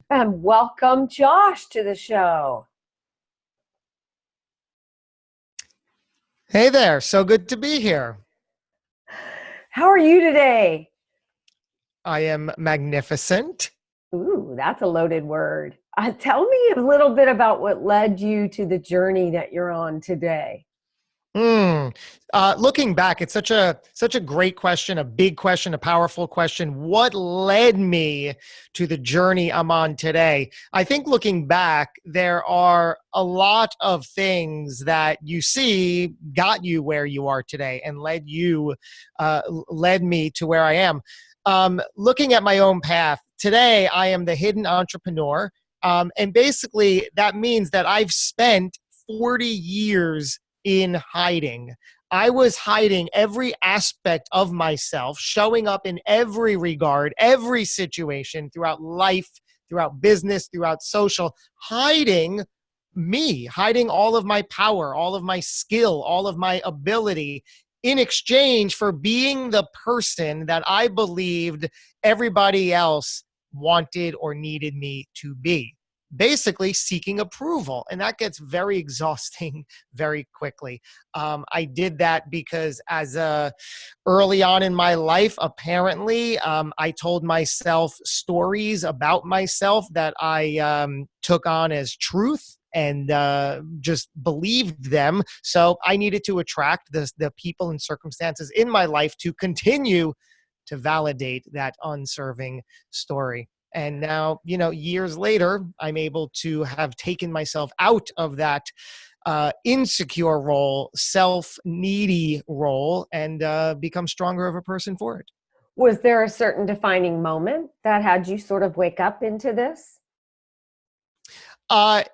And welcome, Josh, to the show. Hey there, so good to be here. How are you today? I am magnificent. Ooh, that's a loaded word. Tell me a little bit about what led you to the journey that you're on today. Hmm. Looking back, it's such a great question, a big question, a powerful question. What led me to the journey I'm on today? I think looking back, there are a lot of things that you see got you where you are today and led me to where I am. Looking at my own path today, I am the hidden entrepreneur, and basically that means that I've spent 40 years in hiding. I was hiding every aspect of myself, showing up in every regard, every situation throughout life, throughout business, throughout social, hiding me, hiding all of my power, all of my skill, all of my ability in exchange for being the person that I believed everybody else wanted or needed me to be, basically seeking approval. And that gets very exhausting very quickly. I did that because early on in my life, apparently, I told myself stories about myself that I took on as truth and just believed them. So I needed to attract the people and circumstances in my life to continue to validate that unserving story. And now, years later, I'm able to have taken myself out of that insecure role, self-needy role, and become stronger of a person for it. Was there a certain defining moment that had you sort of wake up into this?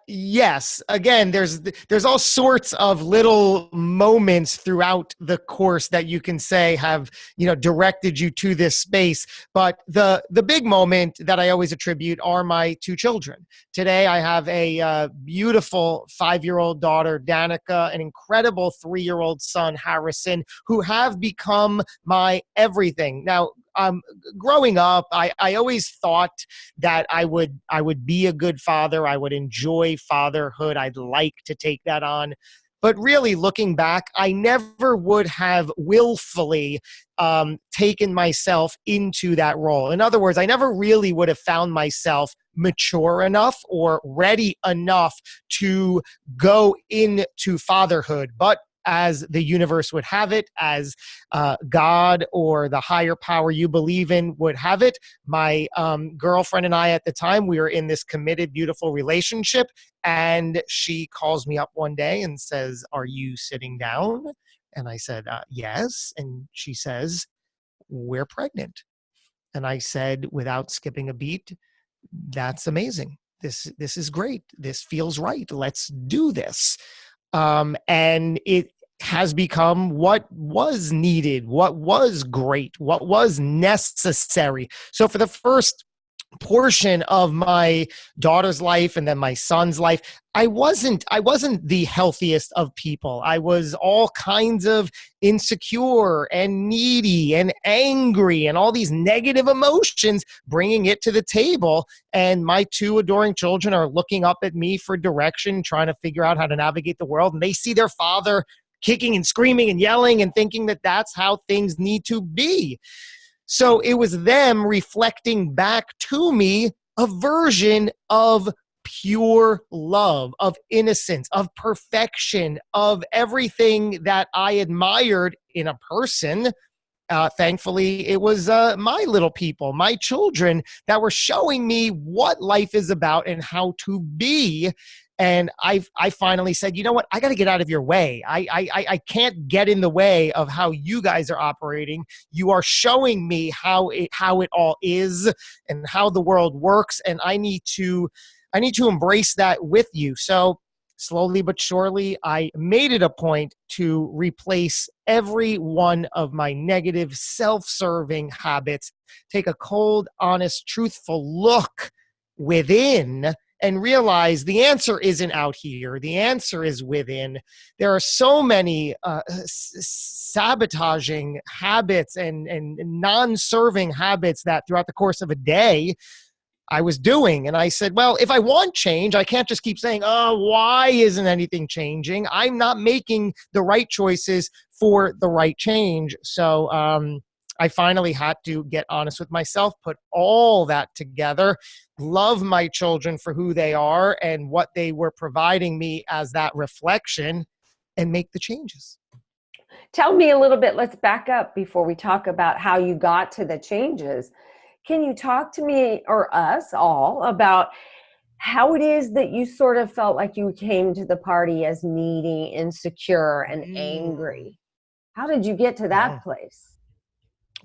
Yes. Again, there's all sorts of little moments throughout the course that you can say have, directed you to this space. But the big moment that I always attribute are my two children. Today, I have a beautiful 5-year-old daughter, Danica, an incredible 3-year-old son, Harrison, who have become my everything. Now, growing up, I always thought that I would be a good father. I would enjoy fatherhood. I'd like to take that on. But really, looking back, I never would have willfully taken myself into that role. In other words, I never really would have found myself mature enough or ready enough to go into fatherhood. But as the universe would have it, as God or the higher power you believe in would have it, my girlfriend and I at the time, we were in this committed, beautiful relationship. And she calls me up one day and says, "Are you sitting down?" And I said, "Yes." And she says, "We're pregnant." And I said, without skipping a beat, "That's amazing. This is great. This feels right. Let's do this." And it has become what was needed, what was great, what was necessary. So for the first portion of my daughter's life and then my son's life, I wasn't the healthiest of people. I was all kinds of insecure and needy and angry and all these negative emotions, bringing it to the table. And my two adoring children are looking up at me for direction, trying to figure out how to navigate the world, and they see their father kicking and screaming and yelling and thinking that that's how things need to be. So it was them reflecting back to me a version of pure love, of innocence, of perfection, of everything that I admired in a person. Thankfully, it was my little people, my children, that were showing me what life is about and how to be. And I finally said, you know what? I got to get out of your way. I can't get in the way of how you guys are operating. You are showing me how it all is and how the world works, and I need to embrace that with you. So slowly but surely, I made it a point to replace every one of my negative, self-serving habits, take a cold, honest, truthful look within and realize the answer isn't out here. The answer is within. There are so many sabotaging habits and non-serving habits that throughout the course of a day, I was doing. And I said, well, if I want change, I can't just keep saying, oh, why isn't anything changing? I'm not making the right choices for the right change. So I finally had to get honest with myself, put all that together, love my children for who they are and what they were providing me as that reflection, and make the changes. Tell me a little bit, let's back up before we talk about how you got to the changes. Can you talk to me or us all about how it is that you sort of felt like you came to the party as needy, insecure, and angry? How did you get to that place?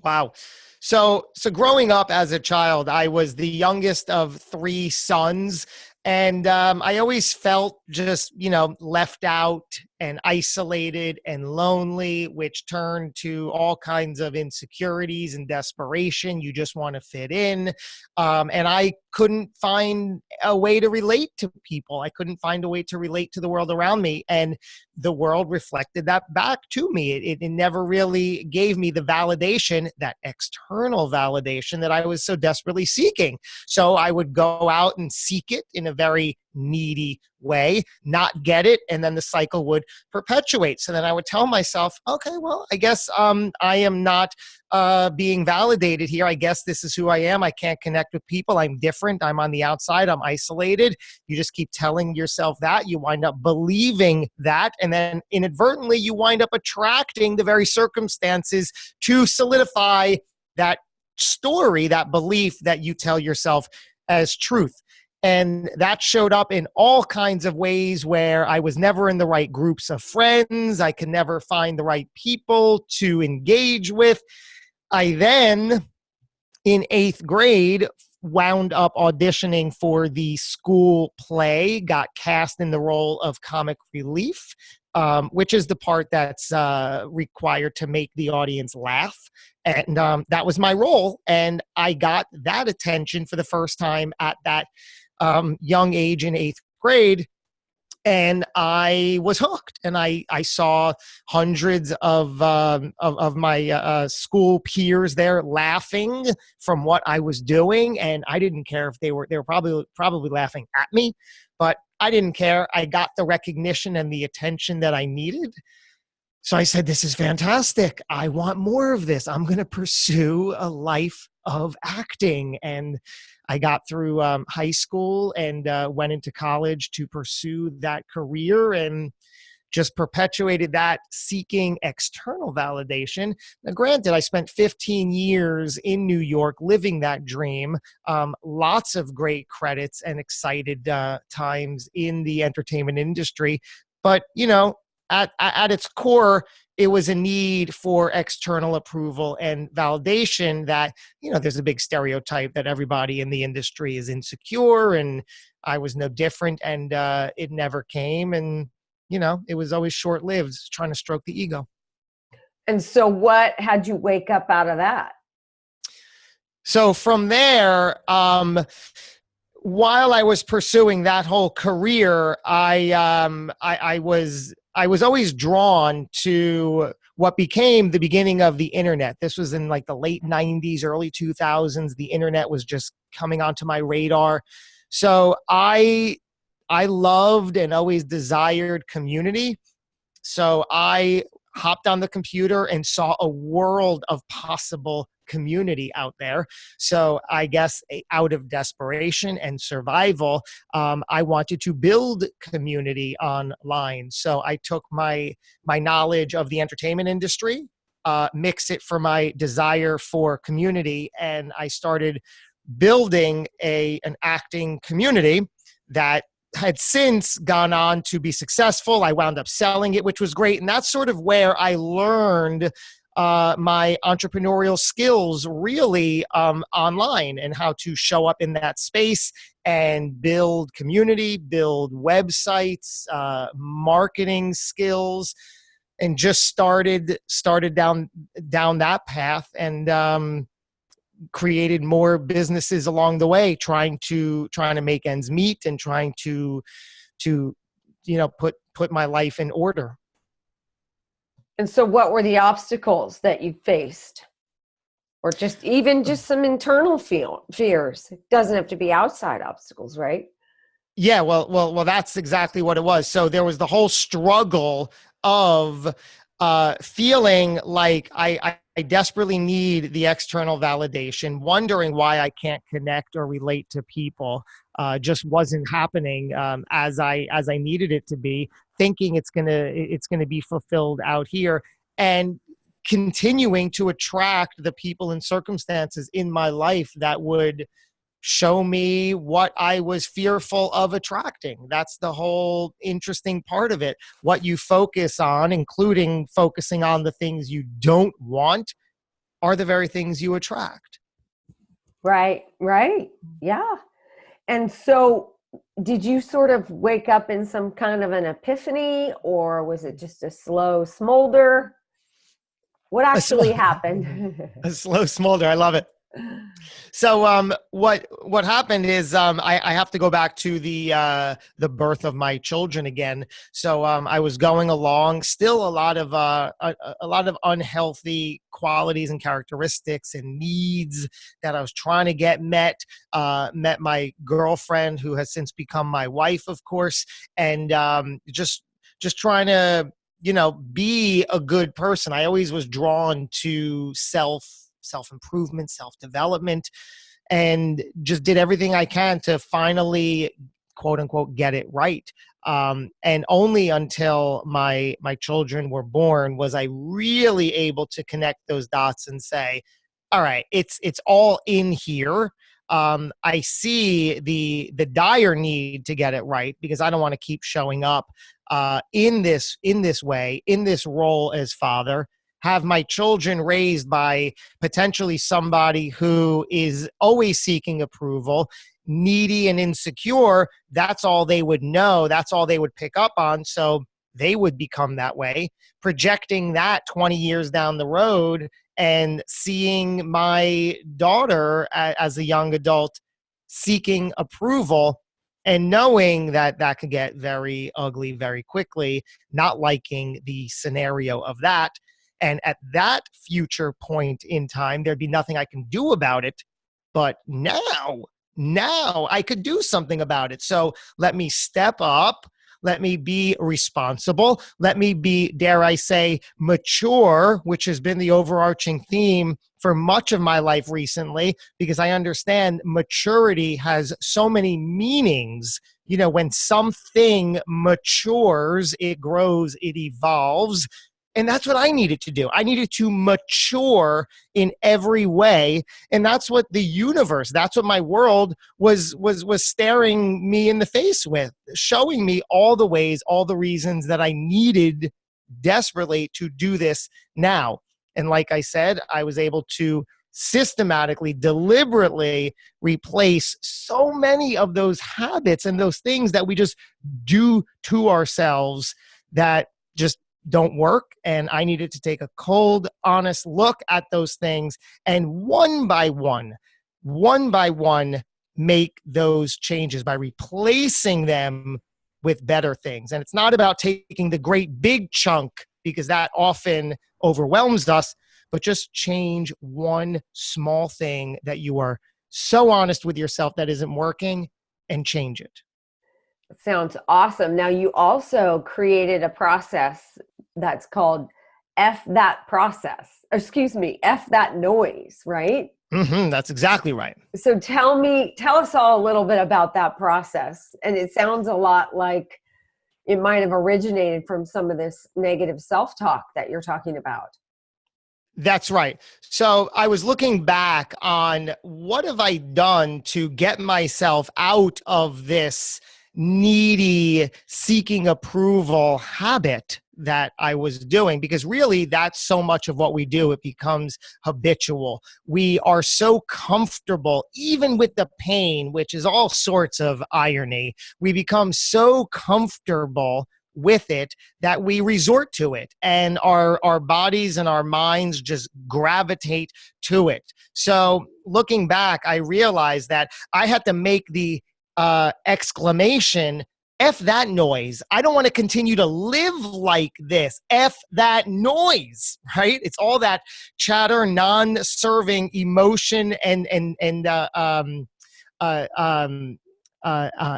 Wow. So growing up as a child, I was the youngest of three sons. And I always felt just, left out and isolated and lonely, which turned to all kinds of insecurities and desperation. You just want to fit in. And I couldn't find a way to relate to people. I couldn't find a way to relate to the world around me. And the world reflected that back to me. It never really gave me the validation, that external validation that I was so desperately seeking. So I would go out and seek it in a very needy way, not get it, and then the cycle would perpetuate. So then I would tell myself, okay, well, I guess I am not being validated here. I guess this is who I am. I can't connect with people. I'm different. I'm on the outside. I'm isolated. You just keep telling yourself that. You wind up believing that, and then inadvertently you wind up attracting the very circumstances to solidify that story, that belief that you tell yourself as truth. And that showed up in all kinds of ways where I was never in the right groups of friends. I could never find the right people to engage with. I then, in 8th grade, wound up auditioning for the school play, got cast in the role of comic relief, which is the part that's required to make the audience laugh. And that was my role. And I got that attention for the first time at that young age in 8th grade. And I was hooked, and I saw hundreds of my school peers there laughing from what I was doing, and I didn't care if they were probably laughing at me, but I didn't care. I got the recognition and the attention that I needed. So I said, this is fantastic. I want more of this. I'm going to pursue a life of acting. And I got through high school and went into college to pursue that career and just perpetuated that, seeking external validation. Now, granted, I spent 15 years in New York living that dream, lots of great credits and excited times in the entertainment industry. But, at its core, it was a need for external approval and validation that, there's a big stereotype that everybody in the industry is insecure, and I was no different, and it never came. And, it was always short-lived, trying to stroke the ego. And so what had you wake up out of that? So from there, while I was pursuing that whole career, I was always drawn to what became the beginning of the internet. This was in like the late 90s, early 2000s. The internet was just coming onto my radar. So I loved and always desired community. So I hopped on the computer and saw a world of possible community out there. So I guess out of desperation and survival, I wanted to build community online. So I took my knowledge of the entertainment industry, mixed it for my desire for community, and I started building an acting community that had since gone on to be successful. I wound up selling it, which was great. And that's sort of where I learned my entrepreneurial skills really online, and how to show up in that space and build community, build websites, marketing skills, and just started down that path, and created more businesses along the way, trying to make ends meet and trying to put my life in order. And so what were the obstacles that you faced? Or just even just some internal fears. It doesn't have to be outside obstacles, right? Yeah, well, that's exactly what it was. So there was the whole struggle of feeling like I desperately need the external validation, wondering why I can't connect or relate to people. Just wasn't happening as I needed it to be. Thinking it's gonna be fulfilled out here, and continuing to attract the people and circumstances in my life that would show me what I was fearful of attracting. That's the whole interesting part of it. What you focus on, including focusing on the things you don't want, are the very things you attract. Right, right. Yeah. And so, did you sort of wake up in some kind of an epiphany, or was it just a slow smolder? What A slow, actually happened? a slow smolder. I love it. So what happened is I have to go back to the birth of my children again. So I was going along, still a lot of unhealthy qualities and characteristics and needs that I was trying to get met. Met my girlfriend, who has since become my wife, of course, and just trying to, be a good person. I always was drawn to self-improvement, self-development, and just did everything I can to finally, quote unquote, get it right. And only until my children were born was I really able to connect those dots and say, all right, it's all in here. I see the dire need to get it right, because I don't want to keep showing up in this way, in this role as father, have my children raised by potentially somebody who is always seeking approval, needy and insecure. That's all they would know. That's all they would pick up on. So they would become that way, projecting that 20 years down the road and seeing my daughter as a young adult seeking approval and knowing that that could get very ugly very quickly, not liking the scenario of that. And at that future point in time, there'd be nothing I can do about it. But now I could do something about it. So let me step up. Let me be responsible. Let me be, dare I say, mature, which has been the overarching theme for much of my life recently, because I understand maturity has so many meanings. When something matures, it grows, it evolves. And that's what I needed to do. I needed to mature in every way. And that's what the universe, that's what my world was staring me in the face with, showing me all the ways, all the reasons that I needed desperately to do this now. And like I said, I was able to systematically, deliberately replace so many of those habits and those things that we just do to ourselves that just don't work. And I needed to take a cold, honest look at those things and one by one, make those changes by replacing them with better things. And it's not about taking the great big chunk, because that often overwhelms us, but just change one small thing that you are so honest with yourself that isn't working, and change it. Sounds awesome. Now, you also created a process that's called F that process. Excuse me, F that noise, right? That's exactly right. So tell us all a little bit about that process. And it sounds a lot like it might have originated from some of this negative self-talk that you're talking about. That's right. So I was looking back on what have I done to get myself out of this needy, seeking approval habit that I was doing, because really that's so much of what we do. It becomes habitual. We are so comfortable, even with the pain, which is all sorts of irony. We become so comfortable with it that we resort to it, and our bodies and our minds just gravitate to it. So looking back, I realized that I had to make the exclamation, F that noise. I don't want to continue to live like this. F that noise, right? It's all that chatter, non-serving emotion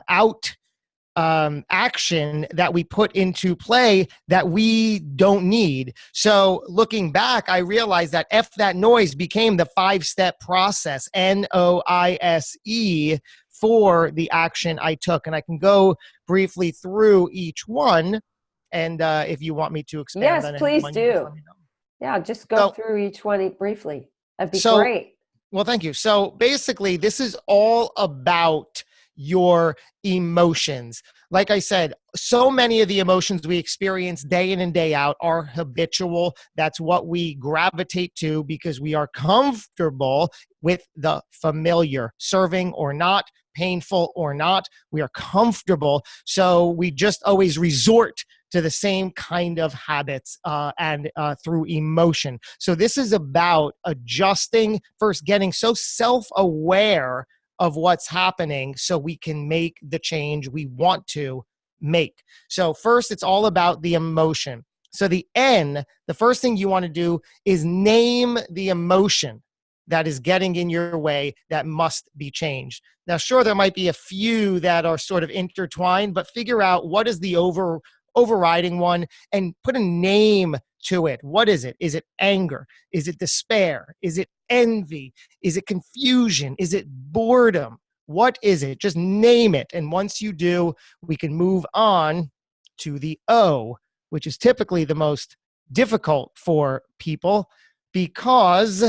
out action that we put into play that we don't need. So looking back, I realized that F that noise became the 5-step process, NOISE, for the action I took. And I can go briefly through each one. And if you want me to expand Yes, on any please one, you just do. let me know. Yeah, just go through each one briefly. That'd be So, great. well, thank you. So basically, this is all about your emotions. Like I said, so many of the emotions we experience day in and day out are habitual. That's what we gravitate to because we are comfortable with the familiar, serving or not, painful or not. We are comfortable. So we just always resort to the same kind of habits and through emotion. So this is about adjusting, first getting so self-aware of what's happening so we can make the change we want to make. So first, it's all about the emotion. So the N, the first thing you want to do is name the emotion that is getting in your way that must be changed. Now, sure, there might be a few that are sort of intertwined, but figure out what is the overriding one and put a name to it. What is it? Is it anger? Is it despair? Is it envy? Is it confusion? Is it boredom? What is it? Just name it. And once you do, we can move on to the O, which is typically the most difficult for people because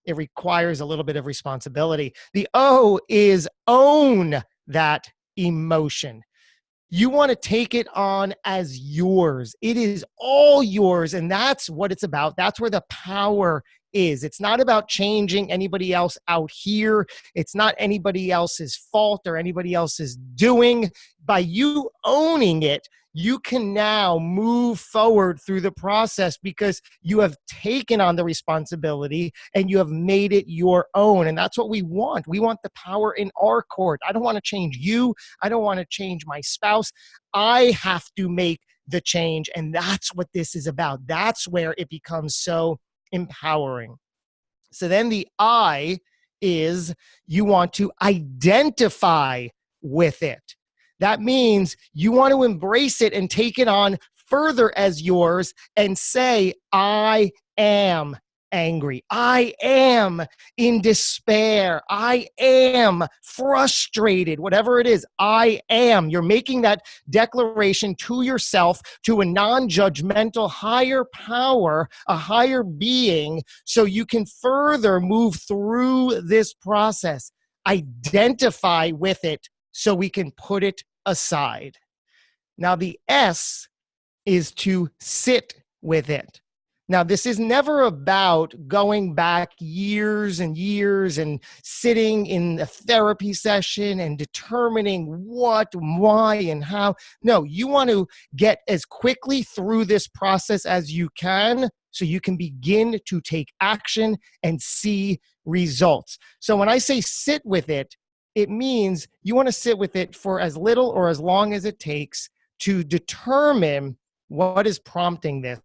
it requires a little bit of responsibility. The O is own that emotion. You want to take it on as yours. It is all yours, and that's what it's about. That's where the power is. It's not about changing anybody else out here. It's not anybody else's fault or anybody else's doing. By you owning it, you can now move forward through the process because you have taken on the responsibility and you have made it your own. And that's what we want. We want the power in our court. I don't want to change you. I don't want to change my spouse. I have to make the change. And that's what this is about. That's where it becomes so empowering. So then the I is you want to identify with it. That means you want to embrace it and take it on further as yours and say, I am angry. I am in despair. I am frustrated. Whatever it is, I am. You're making that declaration to yourself, to a non-judgmental higher power, a higher being, so you can further move through this process. Identify with it so we can put it aside. Now, the S is to sit with it. Now, this is never about going back years and years and sitting in a therapy session and determining what, why, and how. No, you want to get as quickly through this process as you can so you can begin to take action and see results. So when I say sit with it, it means you want to sit with it for as little or as long as it takes to determine what is prompting this.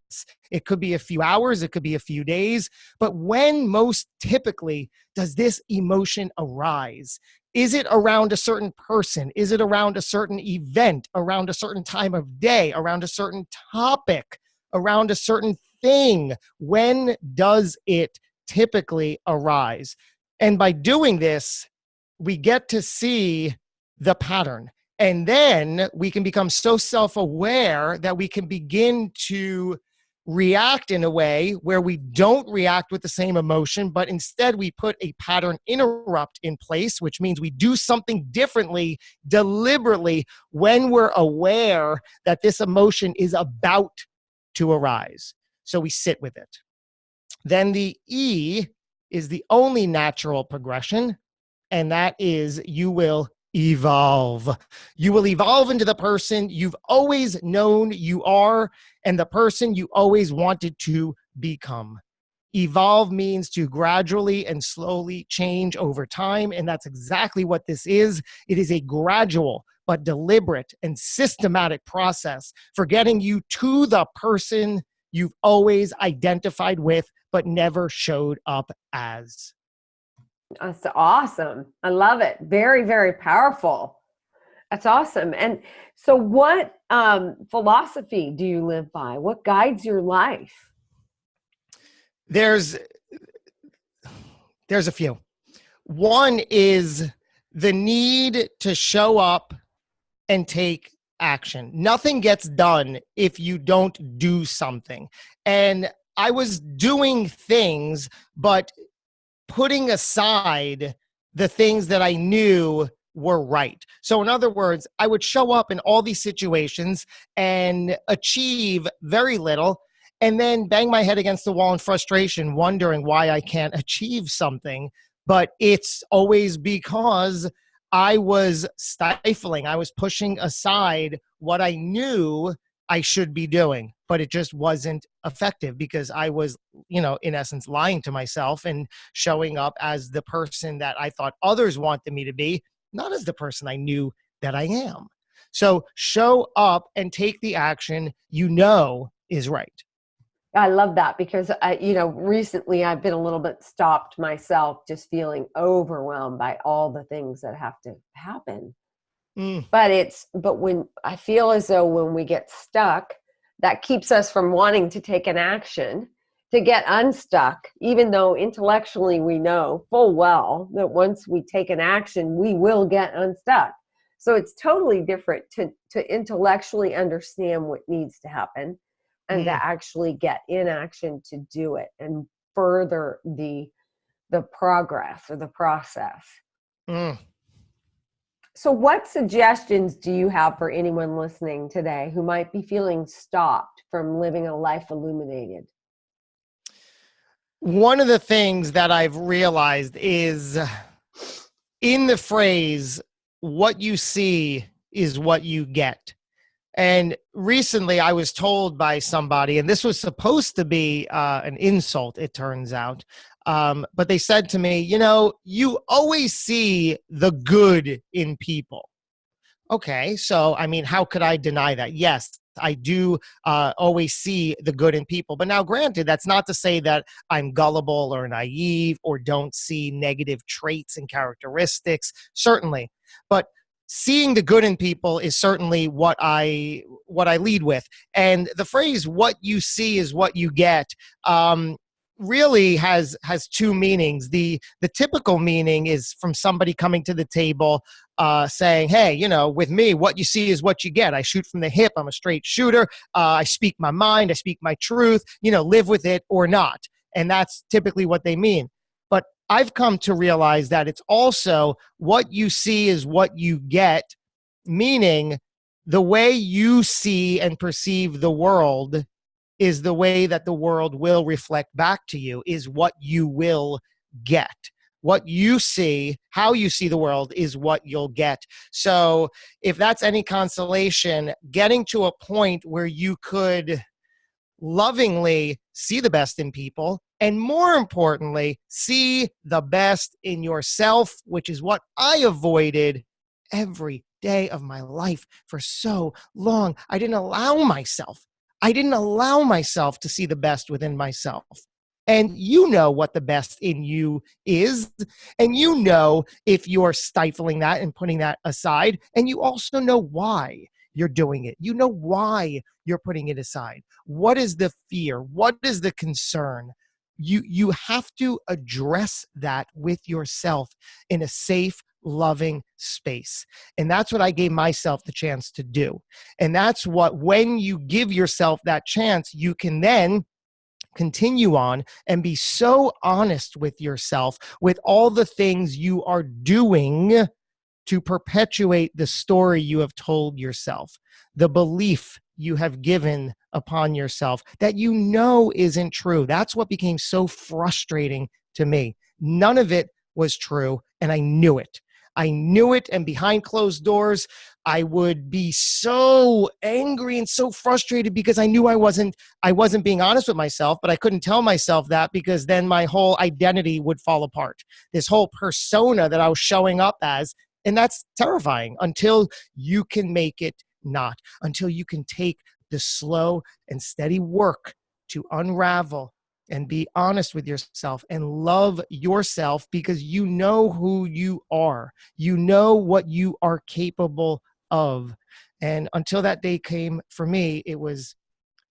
It could be a few hours, it could be a few days, but when most typically does this emotion arise? Is it around a certain person? Is it around a certain event, around a certain time of day, around a certain topic, around a certain thing? When does it typically arise? And by doing this, we get to see the pattern. And then we can become so self-aware that we can begin to react in a way where we don't react with the same emotion, but instead we put a pattern interrupt in place, which means we do something differently, deliberately, when we're aware that this emotion is about to arise. So we sit with it. Then the E is the only natural progression, and that is you will evolve. You will evolve into the person you've always known you are and the person you always wanted to become. Evolve means to gradually and slowly change over time, and that's exactly what this is. It is a gradual but deliberate and systematic process for getting you to the person you've always identified with, but never showed up as. That's awesome. I love it. Very, very powerful. That's awesome. And so what philosophy do you live by? What guides your life? There's a few. One is the need to show up and take action. Nothing gets done if you don't do something. And I was doing things, but putting aside the things that I knew were right. So in other words, I would show up in all these situations and achieve very little, and then bang my head against the wall in frustration, wondering why I can't achieve something. But it's always because I was stifling. I was pushing aside what I knew I should be doing, but it just wasn't effective because I was, in essence, lying to myself and showing up as the person that I thought others wanted me to be, not as the person I knew that I am. So show up and take the action is right. I love that because recently I've been a little bit stopped myself, just feeling overwhelmed by all the things that have to happen. But when I feel as though when we get stuck, that keeps us from wanting to take an action to get unstuck, even though intellectually we know full well that once we take an action, we will get unstuck. So it's totally different to intellectually understand what needs to happen and to actually get in action to do it and further the progress or the process. So what suggestions do you have for anyone listening today who might be feeling stopped from living a life illuminated? One of the things that I've realized is in the phrase, what you see is what you get. And recently I was told by somebody, and this was supposed to be an insult, it turns out, but they said to me, you always see the good in people. Okay, so, how could I deny that? Yes, I do always see the good in people. But now, granted, that's not to say that I'm gullible or naive or don't see negative traits and characteristics, certainly. But seeing the good in people is certainly what I lead with. And the phrase, what you see is what you get, really has two meanings. The typical meaning is from somebody coming to the table saying, hey, with me, what you see is what you get. I shoot from the hip. I'm a straight shooter. I speak my mind. I speak my truth, live with it or not. And that's typically what they mean. But I've come to realize that it's also what you see is what you get, meaning the way you see and perceive the world is the way that the world will reflect back to you, is what you will get. What you see, how you see the world is what you'll get. So if that's any consolation, getting to a point where you could lovingly see the best in people, and more importantly, see the best in yourself, which is what I avoided every day of my life for so long. I didn't allow myself to see the best within myself. And you know what the best in you is. And you know if you're stifling that and putting that aside. And you also know why you're doing it. You know why you're putting it aside. What is the fear? What is the concern? You have to address that with yourself in a safe, loving space. And that's what I gave myself the chance to do. And that's what, when you give yourself that chance, you can then continue on and be so honest with yourself with all the things you are doing to perpetuate the story you have told yourself, the belief you have given upon yourself that isn't true. That's what became so frustrating to me. None of it was true, and I knew it. And behind closed doors, I would be so angry and so frustrated because I knew I wasn't being honest with myself, but I couldn't tell myself that because then my whole identity would fall apart. This whole persona that I was showing up as And that's terrifying until you can make it not, until you can take the slow and steady work to unravel and be honest with yourself and love yourself, because you know who you are. You know what you are capable of. And until that day came for me, it was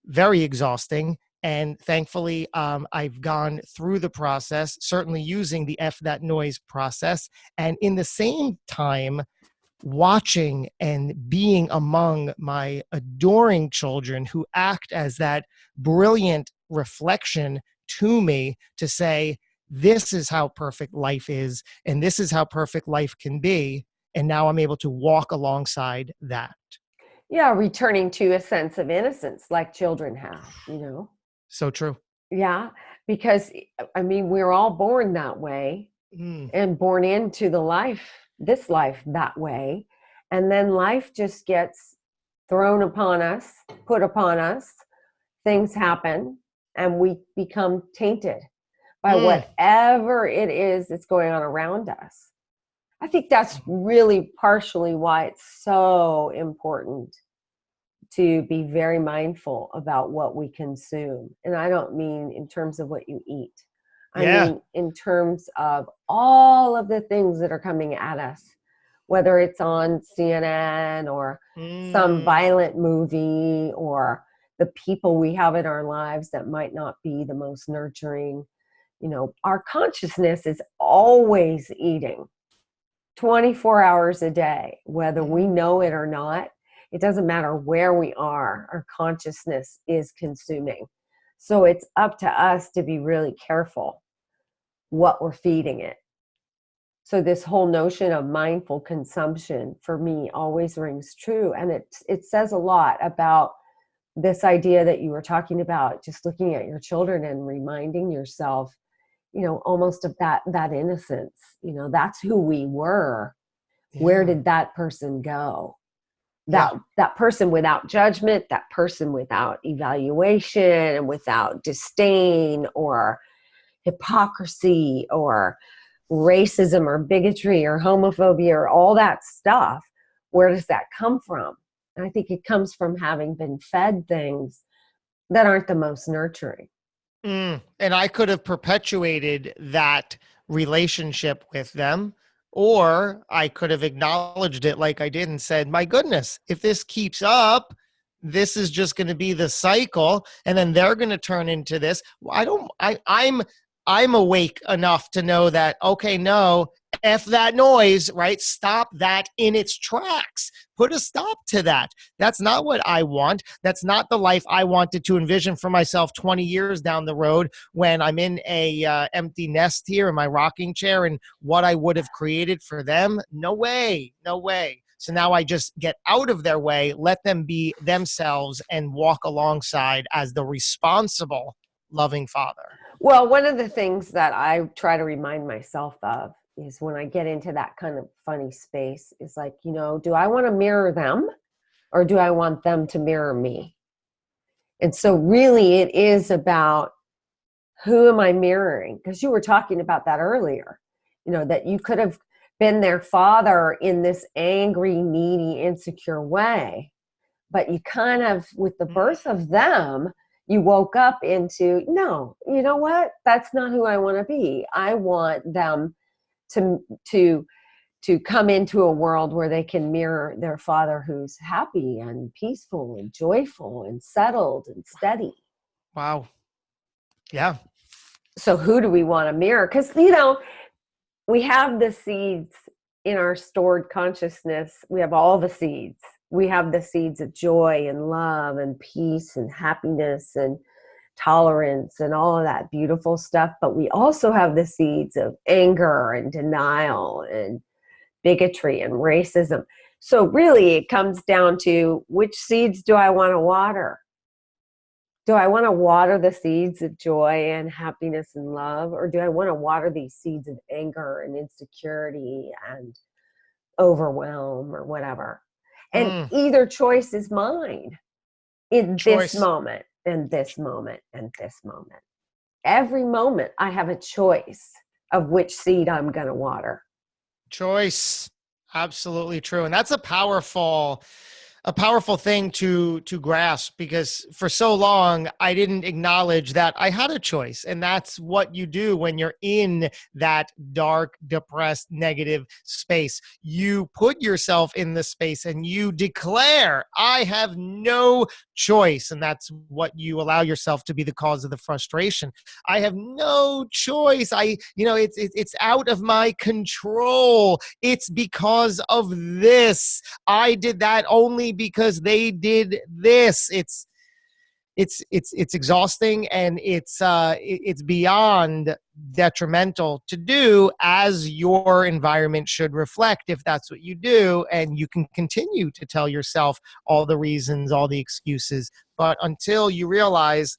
very exhausting. And thankfully, I've gone through the process, certainly using the F that noise process. And in the same time, watching and being among my adoring children who act as that brilliant reflection to me to say, this is how perfect life is, and this is how perfect life can be. And now I'm able to walk alongside that. Yeah, returning to a sense of innocence like children have, you know? So true. Yeah, because I mean, we're all born that way Mm. and born into this life that way. And then life just gets thrown upon us, put upon us, things happen, and we become tainted by Mm. whatever it is that's going on around us. I think that's really partially why it's so important to be very mindful about what we consume. And I don't mean in terms of what you eat. I Yeah. mean in terms of all of the things that are coming at us, whether it's on CNN or some Mm. violent movie or the people we have in our lives that might not be the most nurturing. You know, our consciousness is always eating 24 hours a day, whether we know it or not. It doesn't matter where we are, our consciousness is consuming. So it's up to us to be really careful what we're feeding it. So this whole notion of mindful consumption for me always rings true. And it says a lot about this idea that you were talking about, just looking at your children and reminding yourself, you know, almost of that innocence. You know, that's who we were. Where Yeah. did that person go? Yeah. That person without judgment, that person without evaluation and without disdain or hypocrisy or racism or bigotry or homophobia or all that stuff. Where does that come from? And I think it comes from having been fed things that aren't the most nurturing. And I could have perpetuated that relationship with them, or I could have acknowledged it like I did and said, my goodness, if this keeps up, this is just going to be the cycle. And then they're going to turn into this. I'm awake enough to know that, okay, no, F that noise, right? Stop that in its tracks. Put a stop to that. That's not what I want. That's not the life I wanted to envision for myself 20 years down the road when I'm in a empty nest here in my rocking chair, and what I would have created for them. No way, no way. So now I just get out of their way, let them be themselves, and walk alongside as the responsible, loving father. Well, one of the things that I try to remind myself of is when I get into that kind of funny space is like, you know, do I want to mirror them or do I want them to mirror me? And so really it is about who am I mirroring? Because you were talking about that earlier, you know, that you could have been their father in this angry, needy, insecure way. But you kind of, with the birth of them, you woke up into, no, you know what? That's not who I want to be. I want them to to to come into a world where they can mirror their father who's happy and peaceful and joyful and settled and steady. Wow. Yeah. So who do we want to mirror? Because, you know, we have the seeds in our stored consciousness. We have all the seeds. We have the seeds of joy and love and peace and happiness and tolerance and all of that beautiful stuff. But we also have the seeds of anger and denial and bigotry and racism. So really it comes down to, which seeds do I want to water? Do I want to water the seeds of joy and happiness and love? Or do I want to water these seeds of anger and insecurity and overwhelm or whatever? And Mm. either choice is mine in this Choice. moment and this moment and this moment. Every moment I have a choice of which seed I'm going to water. Choice. Absolutely true. And that's a powerful thing to grasp, because for so long I didn't acknowledge that I had a choice. And that's what you do when you're in that dark, depressed, negative space. You put yourself in the space and you declare, I have no choice. And that's what you allow yourself to be the cause of the frustration. I have no choice. It's out of my control. It's because of this. I did that only because they did this. It's exhausting, and it's beyond detrimental to do, as your environment should reflect, if that's what you do. And you can continue to tell yourself all the reasons, all the excuses, but until you realize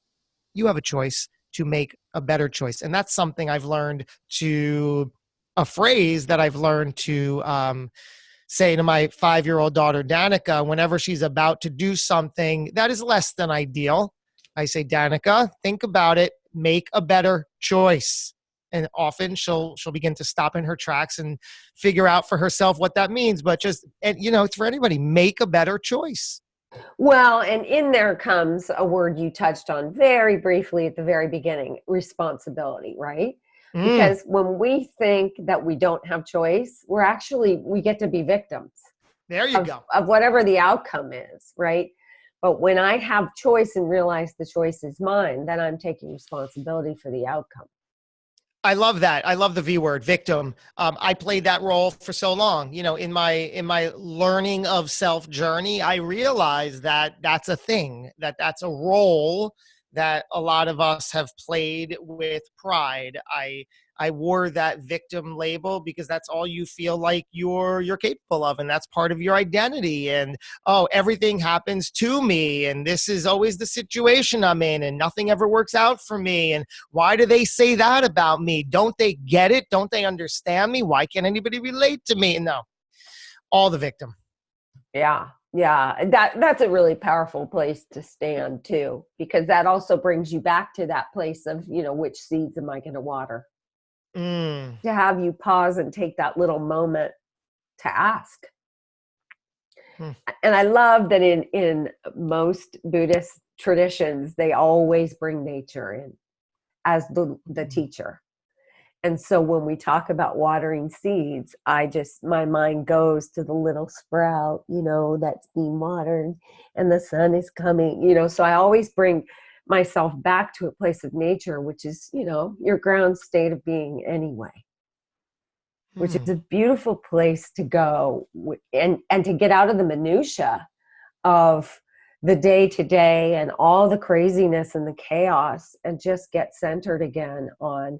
you have a choice to make a better choice. And that's something I've learned to a phrase that I've learned to say to my 5-year-old daughter, Danica, whenever she's about to do something that is less than ideal. I say, Danica, think about it, make a better choice. And often she'll begin to stop in her tracks and figure out for herself what that means. But it's for anybody, make a better choice. Well, and in there comes a word you touched on very briefly at the very beginning, responsibility, right? Mm, Because when we think that we don't have choice, we get to be victims there you go. of whatever the outcome is, right? But when I have choice and realize the choice is mine, then I'm taking responsibility for the outcome. I love that. I love the V word, victim. I played that role for so long. In my learning of self journey, I realized that that's a thing, that's a role that a lot of us have played with pride. I wore that victim label because that's all you feel like you're capable of, and that's part of your identity. And everything happens to me, and this is always the situation I'm in, and nothing ever works out for me. And why do they say that about me? Don't they get it? Don't they understand me? Why can't anybody relate to me? No, all the victim. Yeah. Yeah. That's a really powerful place to stand too, because that also brings you back to that place of, which seeds am I going to water? Mm. To have you pause and take that little moment to ask. Hmm. And I love that in most Buddhist traditions, they always bring nature in as the teacher. And so when we talk about watering seeds, my mind goes to the little sprout, that's being watered and the sun is coming, so I always bring myself back to a place of nature, which is, your ground state of being anyway, which Hmm. is a beautiful place to go and to get out of the minutia of the day to day and all the craziness and the chaos, and just get centered again on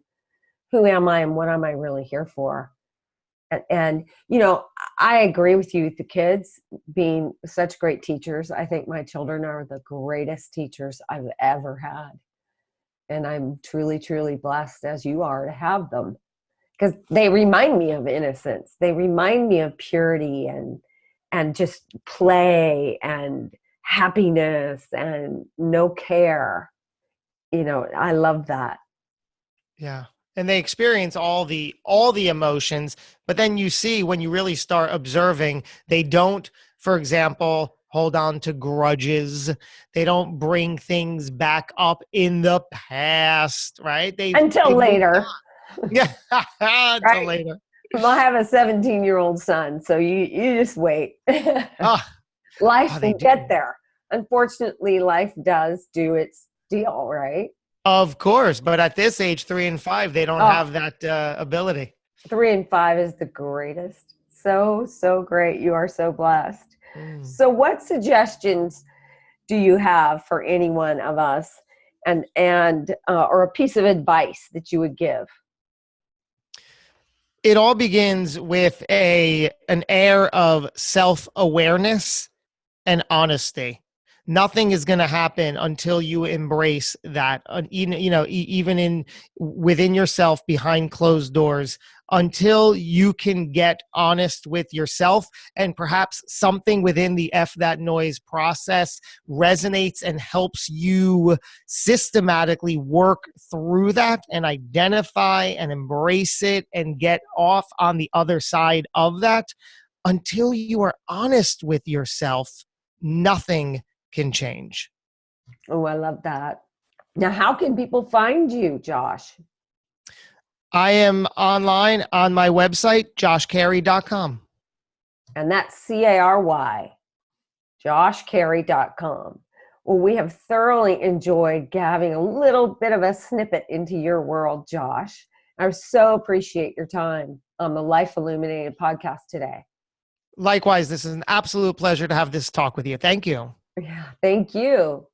who am I and what am I really here for? And I agree with you, the kids being such great teachers. I think my children are the greatest teachers I've ever had. And I'm truly, truly blessed, as you are, to have them, because they remind me of innocence. They remind me of purity and just play and happiness and no care. I love that. Yeah. And they experience all the emotions, but then you see, when you really start observing, they don't, for example, hold on to grudges. They don't bring things back up in the past, right? Until They've moved later, on. Yeah. Until right? later. I have a 17-year-old son, so you just wait. Oh, Life they will do. get there. Unfortunately, life does do its deal, right? Of course, but at this age, 3 and 5, they don't Oh, have that ability. 3 and 5 is the greatest. So, so great. You are so blessed. Mm. So what suggestions do you have for any one of us, and or a piece of advice that you would give? It all begins with an air of self-awareness and honesty. Nothing is going to happen until you embrace that. Even in within yourself, behind closed doors, until you can get honest with yourself, and perhaps something within the F that noise process resonates and helps you systematically work through that and identify and embrace it and get off on the other side of that. until you are honest with yourself, nothing can change. Oh, I love that. Now, how can people find you, Josh? I am online on my website, joshcary.com. And that's Cary, joshcary.com. Well, we have thoroughly enjoyed having a little bit of a snippet into your world, Josh. I so appreciate your time on the Life Illuminated podcast today. Likewise, this is an absolute pleasure to have this talk with you. Thank you. Yeah, thank you.